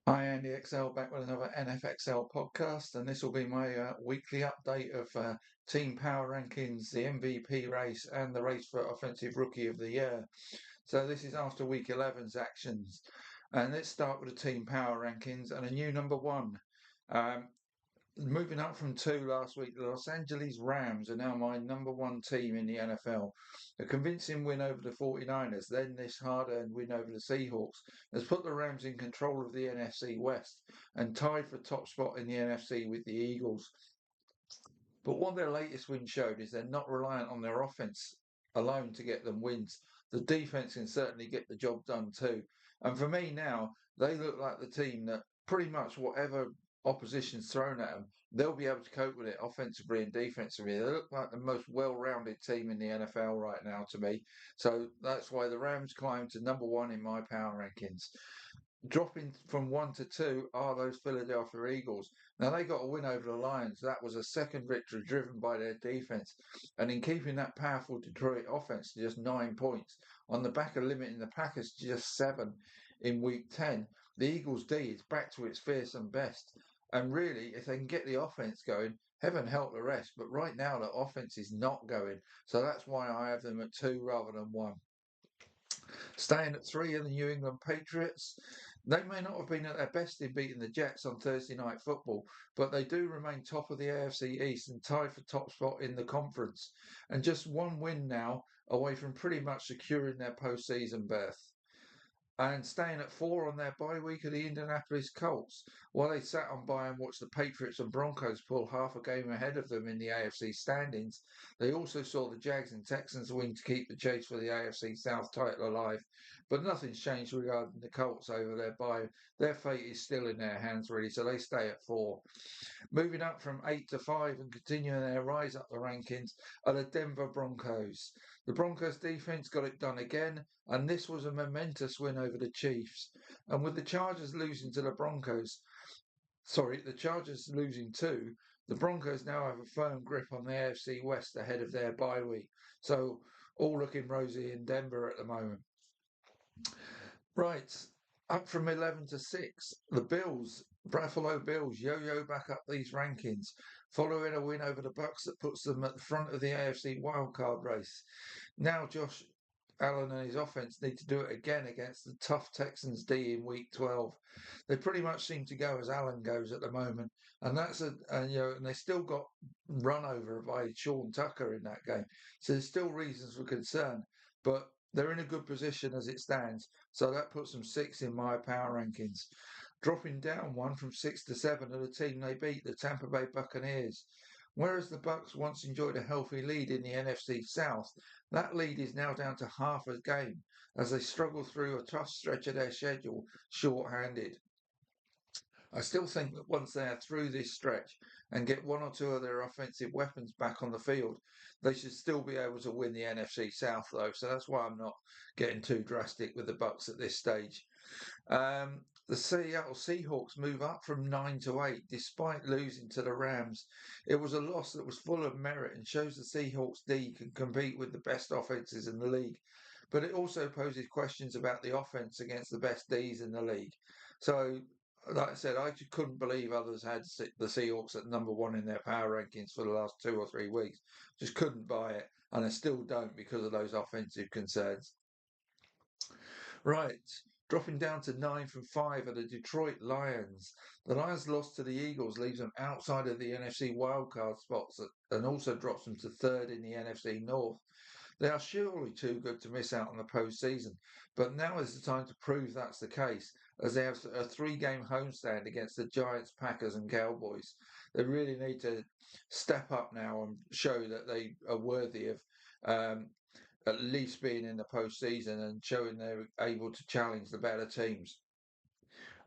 Hi, Andy XL back with another NFXL podcast, and this will be my weekly update of team power rankings, the MVP race, and the race for Offensive Rookie of the Year. So, this is after week 11's actions. And let's start with the team power rankings and a new number one. Um, Moving up from two last week, the Los Angeles Rams are now my number one team in the NFL. A convincing win over the 49ers, then this hard-earned win over the Seahawks, has put the Rams in control of the NFC West and tied for top spot in the NFC with the Eagles. But what their latest win showed is they're not reliant on their offense alone to get them wins. The defense can certainly get the job done too. And for me now, they look like the team that pretty much whatever opposition's thrown at them, they'll be able to cope with it offensively and defensively. They look like the most well-rounded team in the NFL right now to me. So that's why the Rams climbed to number one in my power rankings. Dropping from one to two are those Philadelphia Eagles. Now they got a win over the Lions. That was a second victory driven by their defense. And in keeping that powerful Detroit offense to just 9 points, on the back of limiting the Packers to just seven in week 10, the Eagles D is back to its fearsome best. And really, if they can get the offense going, heaven help the rest. But right now, the offense is not going. So that's why I have them at two rather than one. Staying at three are the New England Patriots. They may not have been at their best in beating the Jets on Thursday Night Football, but they do remain top of the AFC East and tied for top spot in the conference, and just one win now away from pretty much securing their postseason berth. And staying at four on their bye week are the Indianapolis Colts. While they sat on bye and watched the Patriots and Broncos pull half a game ahead of them in the AFC standings, they also saw the Jags and Texans win to keep the chase for the AFC South title alive. But nothing's changed regarding the Colts over their bye. Their fate is still in their hands, really, so they stay at four. Moving up from eight to five and continuing their rise up the rankings are the Denver Broncos. The Broncos defense got it done again, and this was a momentous win over the Chiefs. And with the Chargers losing to the Chargers losing too, the Broncos now have a firm grip on the AFC West ahead of their bye week. So all looking rosy in Denver at the moment. Right, up from 11 to 6. The Buffalo Bills, yo-yo back up these rankings, following a win over the Bucks that puts them at the front of the AFC wildcard race. Now Josh Allen and his offense need to do it again against the tough Texans D in Week 12. They pretty much seem to go as Allen goes at the moment, and and they still got run over by Sean Tucker in that game. So there's still reasons for concern, but they're in a good position as it stands. So that puts them six in my power rankings. Dropping down one from six to seven are the team they beat, the Tampa Bay Buccaneers. Whereas the Bucks once enjoyed a healthy lead in the NFC South, that lead is now down to half a game as they struggle through a tough stretch of their schedule short-handed. I still think that once they are through this stretch and get one or two of their offensive weapons back on the field, they should still be able to win the NFC South, though. So that's why I'm not getting too drastic with the Bucks at this stage. The Seattle Seahawks move up from 9 to 8 despite losing to the Rams. It was a loss that was full of merit and shows the Seahawks D can compete with the best offenses in the league. But it also poses questions about the offense against the best Ds in the league. So like I said, I just couldn't believe others had the Seahawks at number one in their power rankings for the last 2 or 3 weeks. Just couldn't buy it, and I still don't because of those offensive concerns. Right, dropping down to nine from five are the Detroit Lions. The Lions' loss to the Eagles leaves them outside of the NFC wildcard spots and also drops them to third in the NFC North. They are surely too good to miss out on the postseason, but now is the time to prove that's the case, as they have a three-game homestand against the Giants, Packers, and Cowboys. They really need to step up now and show that they are worthy of um, at least being in the postseason and showing they're able to challenge the better teams.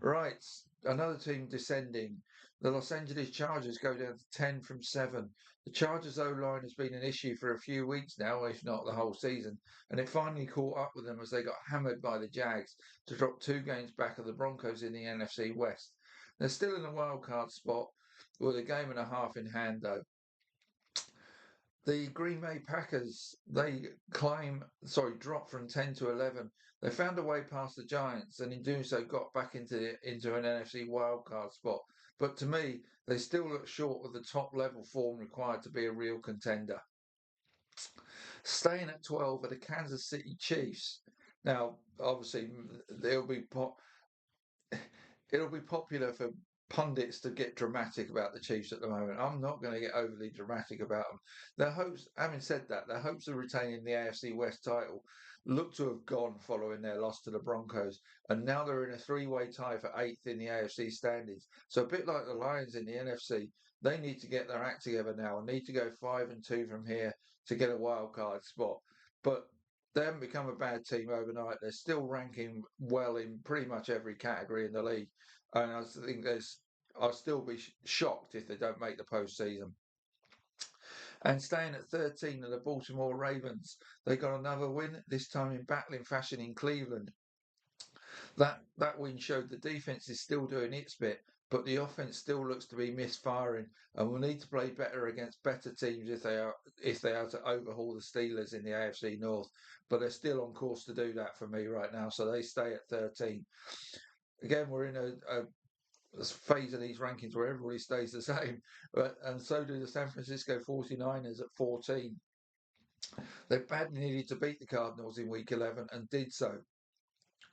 Right, another team descending. The Los Angeles Chargers go down to 10 from 7. The Chargers O-line has been an issue for a few weeks now, if not the whole season, and it finally caught up with them as they got hammered by the Jags to drop 2 games back of the Broncos in the NFC West. They're still in a wild card spot with a game and a half in hand, though. The Green Bay Packers, dropped from 10 to 11. They found a way past the Giants and in doing so got back into an NFC wildcard spot. But to me, they still look short of the top level form required to be a real contender. Staying at 12 are the Kansas City Chiefs. Now, obviously, they'll be it'll be popular for pundits to get dramatic about the Chiefs at the moment. I'm not going to get overly dramatic about them. Their hopes, having said that, their hopes of retaining the AFC West title look to have gone following their loss to the Broncos, and now they're in a three-way tie for eighth in the AFC standings. So a bit like the Lions in the NFC, they need to get their act together now and need to go 5-2 from here to get a wild card spot. But they haven't become a bad team overnight. They're still ranking well in pretty much every category in the league. And I think I'll still be shocked if they don't make the postseason. And staying at 13 are the Baltimore Ravens. They got another win, this time in battling fashion in Cleveland. That win showed the defense is still doing its bit, but the offense still looks to be misfiring, and will need to play better against better teams if they are to overhaul the Steelers in the AFC North. But they're still on course to do that for me right now, so they stay at 13. Again, we're in a phase of these rankings where everybody stays the same, and so do the San Francisco 49ers at 14. They badly needed to beat the Cardinals in week 11 and did so,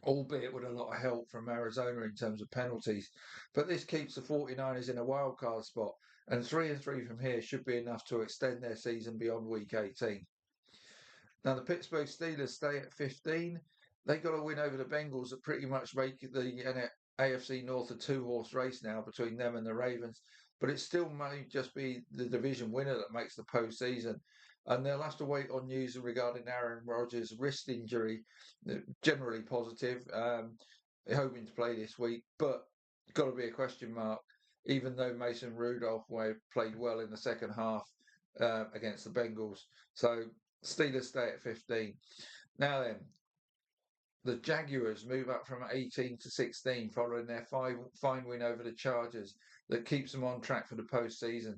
albeit with a lot of help from Arizona in terms of penalties. But this keeps the 49ers in a wildcard spot, and 3-3 from here should be enough to extend their season beyond week 18. Now, the Pittsburgh Steelers stay at 15. They got a win over the Bengals that pretty much make the AFC North a two-horse race now between them and the Ravens. But it still may just be the division winner that makes the postseason. And they'll have to wait on news regarding Aaron Rodgers' wrist injury, generally positive, hoping to play this week, but got to be a question mark, even though Mason Rudolph played well in the second half against the Bengals. So Steelers stay at 15. Now then, the Jaguars move up from 18 to 16 following their fine win over the Chargers that keeps them on track for the postseason.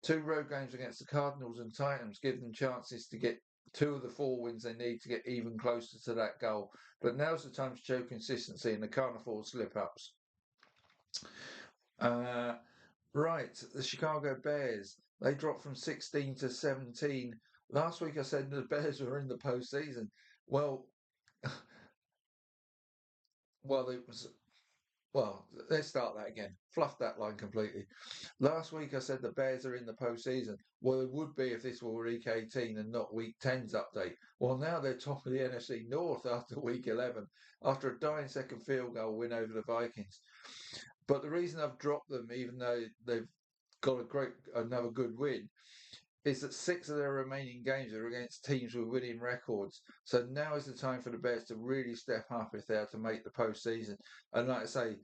Two road games against the Cardinals and Titans give them chances to get two of the four wins they need to get even closer to that goal. But now's the time to show consistency and they can't afford slip-ups. Right, the Chicago Bears, they dropped from 16 to 17. Last week I said the Bears were in the postseason. Well, well, it was. Well, let's start that again. Fluff that line completely. Last week I said the Bears are in the postseason. Well, it would be if this were week 18 and not week 10's update. Well, now they're top of the NFC North after week 11, after a dying second field goal win over the Vikings. But the reason I've dropped them, even though they've got another good win, is that 6 of their remaining games are against teams with winning records. So now is the time for the Bears to really step up if they are to make the postseason. And like I say,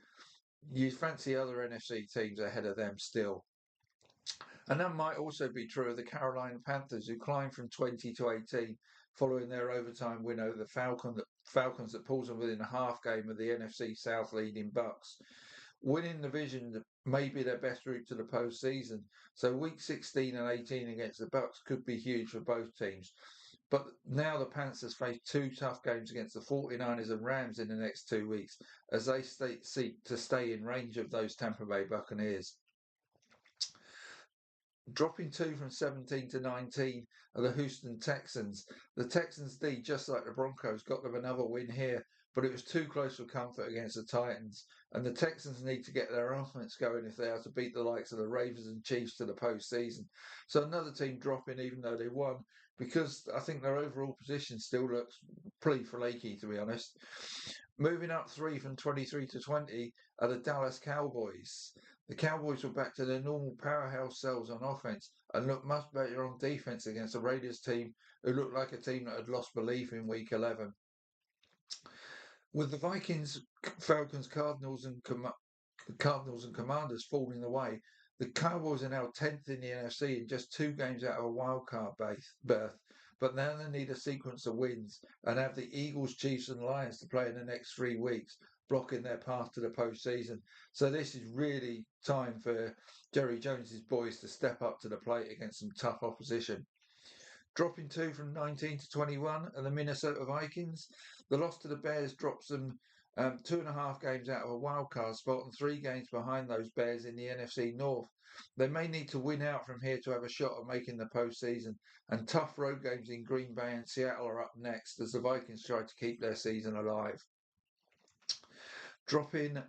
you fancy other NFC teams ahead of them still. And that might also be true of the Carolina Panthers, who climbed from 20 to 18 following their overtime win over the Falcons that pulls them within a half game of the NFC South leading Bucks. Winning the division may be their best route to the postseason. So week 16 and 18 against the Bucks could be huge for both teams. But now the Panthers face two tough games against the 49ers and Rams in the next 2 weeks as they seek to stay in range of those Tampa Bay Buccaneers. Dropping two from 17 to 19 are the Houston Texans. The Texans D, just like the Broncos, got them another win here, but it was too close for comfort against the Titans. And the Texans need to get their offense going if they are to beat the likes of the Ravens and Chiefs to the postseason. So another team dropping even though they won, because I think their overall position still looks pretty flaky, to be honest. Moving up 3 from 23 to 20 are the Dallas Cowboys. The Cowboys were back to their normal powerhouse selves on offense and looked much better on defense against the Raiders team, who looked like a team that had lost belief in week 11. With the Vikings, Falcons, Cardinals and Commanders falling away, the Cowboys are now 10th in the NFC and just 2 games out of a wildcard berth. But now they need a sequence of wins and have the Eagles, Chiefs and Lions to play in the next 3 weeks, blocking their path to the postseason. So this is really time for Jerry Jones's boys to step up to the plate against some tough opposition. Dropping 2 from 19 to 21 are the Minnesota Vikings. The loss to the Bears drops them 2.5 games out of a wild card spot and 3 games behind those Bears in the NFC North. They may need to win out from here to have a shot at making the postseason, and tough road games in Green Bay and Seattle are up next as the Vikings try to keep their season alive. Dropping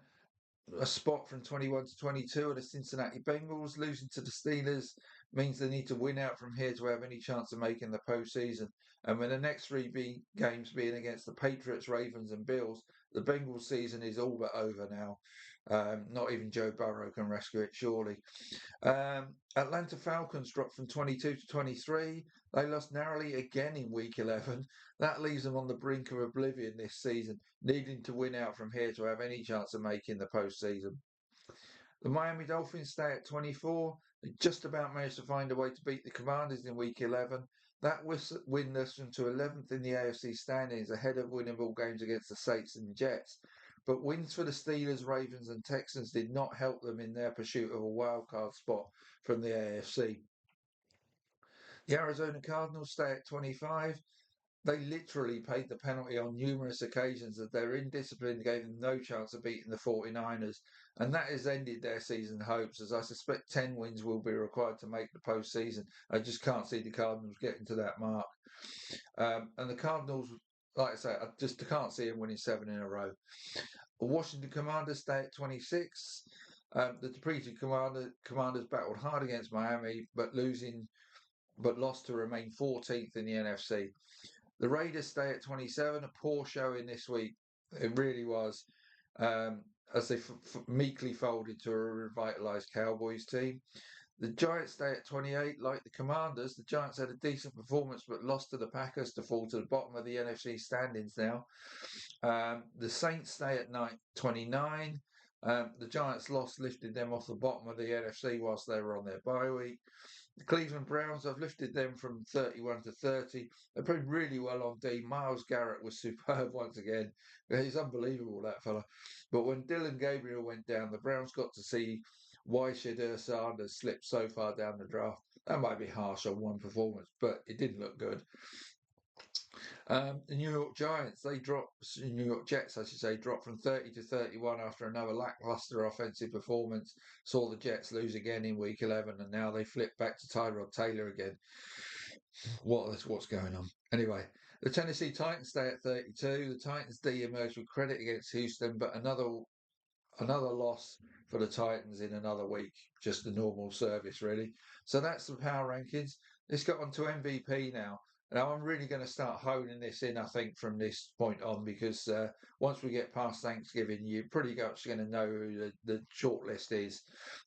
a spot from 21 to 22 are the Cincinnati Bengals. Losing to the Steelers means they need to win out from here to have any chance of making the postseason. And with the next games being against the Patriots, Ravens, and Bills, the Bengals season is all but over now. Not even Joe Burrow can rescue it, surely. Atlanta Falcons dropped from 22 to 23. They lost narrowly again in week 11. That leaves them on the brink of oblivion this season, needing to win out from here to have any chance of making the postseason. The Miami Dolphins stay at 24. They just about managed to find a way to beat the Commanders in week 11. That win lifts them to 11th in the AFC standings, ahead of winnable games against the Saints and Jets. But wins for the Steelers, Ravens, and Texans did not help them in their pursuit of a wildcard spot from the AFC. The Arizona Cardinals stay at 25. They literally paid the penalty on numerous occasions as their indiscipline gave them no chance of beating the 49ers. And that has ended their season hopes, as I suspect 10 wins will be required to make the postseason. I just can't see the Cardinals getting to that mark. And the Cardinals, like I say, I just can't see them winning 7 in a row. The Washington Commanders stay at 26. The depleted Commanders battled hard against Miami, but lost to remain 14th in the NFC. The Raiders stay at 27. A poor showing this week. It really was, as they meekly folded to a revitalised Cowboys team. The Giants stay at 28. Like the Commanders, the Giants had a decent performance but lost to the Packers to fall to the bottom of the NFC standings now. The Saints stay at 29. The Giants' loss lifted them off the bottom of the NFC whilst they were on their bye week. The Cleveland Browns, I've lifted them from 31 to 30. They played really well on D. Myles Garrett was superb once again. He's unbelievable, that fella. But when Dylan Gabriel went down, the Browns got to see why Shadur Sanders slipped so far down the draft. That might be harsh on one performance, but it didn't look good. The New York New York Jets, I should say, dropped from 30 to 31 after another lackluster offensive performance. Saw the Jets lose again in week 11, and now they flip back to Tyrod Taylor again. What's going on? Anyway, the Tennessee Titans stay at 32. The Titans D emerged with credit against Houston, but another loss for the Titans in another week. Just the normal service, really. So that's the power rankings. Let's get on to MVP now. Now, I'm really going to start honing this in, I think, from this point on, because once we get past Thanksgiving, you're pretty much going to know who the shortlist is,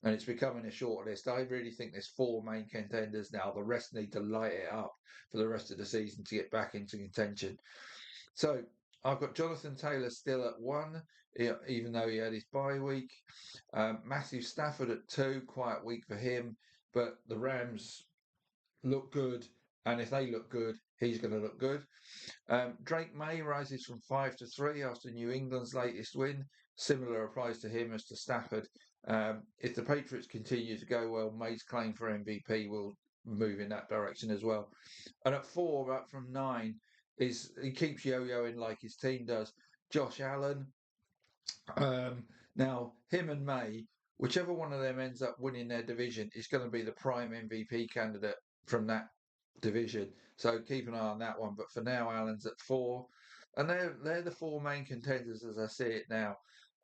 and it's becoming a shortlist. I really think there's 4 main contenders now. The rest need to light it up for the rest of the season to get back into contention. So I've got Jonathan Taylor still at 1, even though he had his bye week. Matthew Stafford at 2, quiet week for him, but the Rams look good. And if they look good, he's going to look good. Drake May rises from 5 to 3 after New England's latest win. Similar applies to him as to Stafford. If the Patriots continue to go well, May's claim for MVP will move in that direction as well. And at 4, up from 9, he keeps yo-yoing like his team does. Josh Allen. Now, him and May, whichever one of them ends up winning their division, is going to be the prime MVP candidate from that division. So keep an eye on that one. But for now, Allen's at 4. And they're the 4 main contenders as I see it now.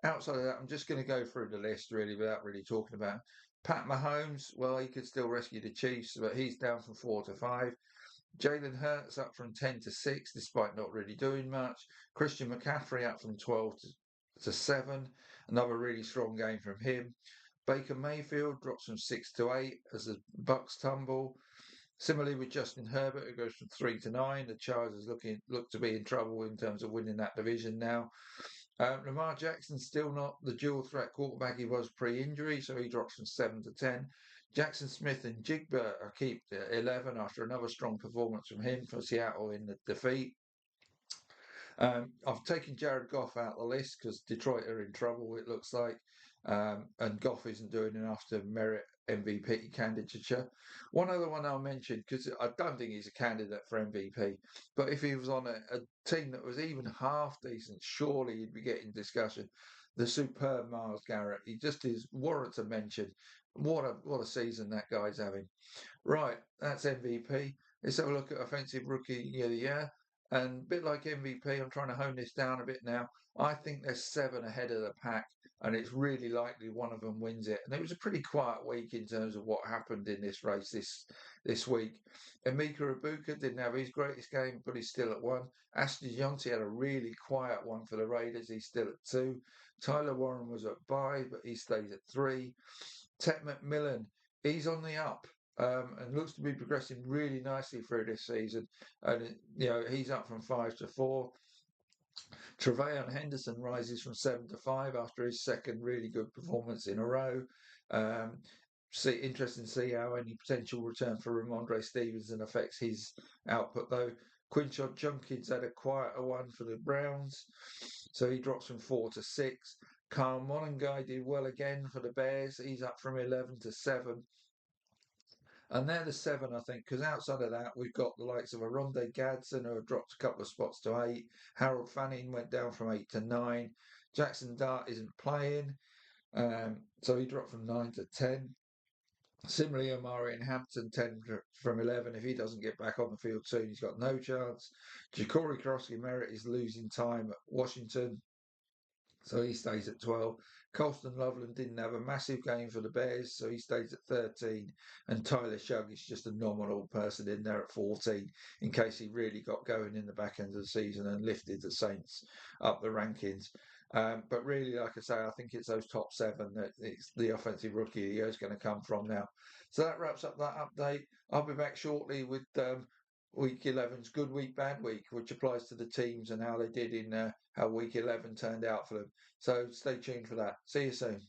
Outside of that, I'm just going to go through the list really without really talking about. Pat Mahomes, well, he could still rescue the Chiefs, but he's down from 4 to 5. Jalen Hurts up from 10 to 6, despite not really doing much. Christian McCaffrey up from 12 to 7. Another really strong game from him. Baker Mayfield drops from 6 to 8 as the Bucks tumble. Similarly with Justin Herbert, who goes from 3 to 9. The Chargers look to be in trouble in terms of winning that division now. Lamar Jackson's still not the dual threat quarterback he was pre-injury, so he drops from 7 to 10. Jackson Smith and Jigba keep 11 after another strong performance from him for Seattle in the defeat. I've taken Jared Goff out of the list because Detroit are in trouble, it looks like. and Goff isn't doing enough to merit MVP candidature. One other one I'll mention, because I don't think he's a candidate for MVP, but if he was on a team that was even half decent, surely he'd be getting discussion. The superb Miles Garrett, he just is warrants a mention. What a season that guy's having. Right, that's MVP. Let's have a look at offensive rookie of the year. And a bit like MVP, I'm trying to hone this down a bit now. I think there's 7 ahead of the pack, and it's really likely one of them wins it. And it was a pretty quiet week in terms of what happened in this race this week. Emeka Ibuka didn't have his greatest game, but he's still at 1. Ashton Yonti had a really quiet one for the Raiders. He's still at 2. Tyler Warren was at bye, but he stays at 3. Ted McMillan, he's on the up. And looks to be progressing really nicely through this season. And he's up from 5 to 4. Trevayon Henderson rises from 7 to 5 after his second really good performance in a row. Interesting to see how any potential return for Ramondre Stevenson affects his output, though. Quinshon Junkins had a quieter one for the Browns, so he drops from 4 to 6. Carl Monangai did well again for the Bears. He's up from 11 to 7. And they're the 7, I think, because outside of that, we've got the likes of Aronde Gadsden, who have dropped a couple of spots to 8. Harold Fanning went down from 8 to 9. Jackson Dart isn't playing, so he dropped from 9 to 10. Similarly, Omari and Hampton 10 from 11. If he doesn't get back on the field soon, he's got no chance. Ja'Cory Krosky Merritt is losing time at Washington, so he stays at 12. Colston Loveland didn't have a massive game for the Bears, so he stays at 13. And Tyler Shugg is just a nominal person in there at 14, in case he really got going in the back end of the season and lifted the Saints up the rankings. But really, like I say, I think it's those top 7 that it's the offensive rookie of the year is going to come from now. So that wraps up that update. I'll be back shortly with Week 11's good week, bad week, which applies to the teams and how they did in how Week 11 turned out for them. So stay tuned for that. See you soon.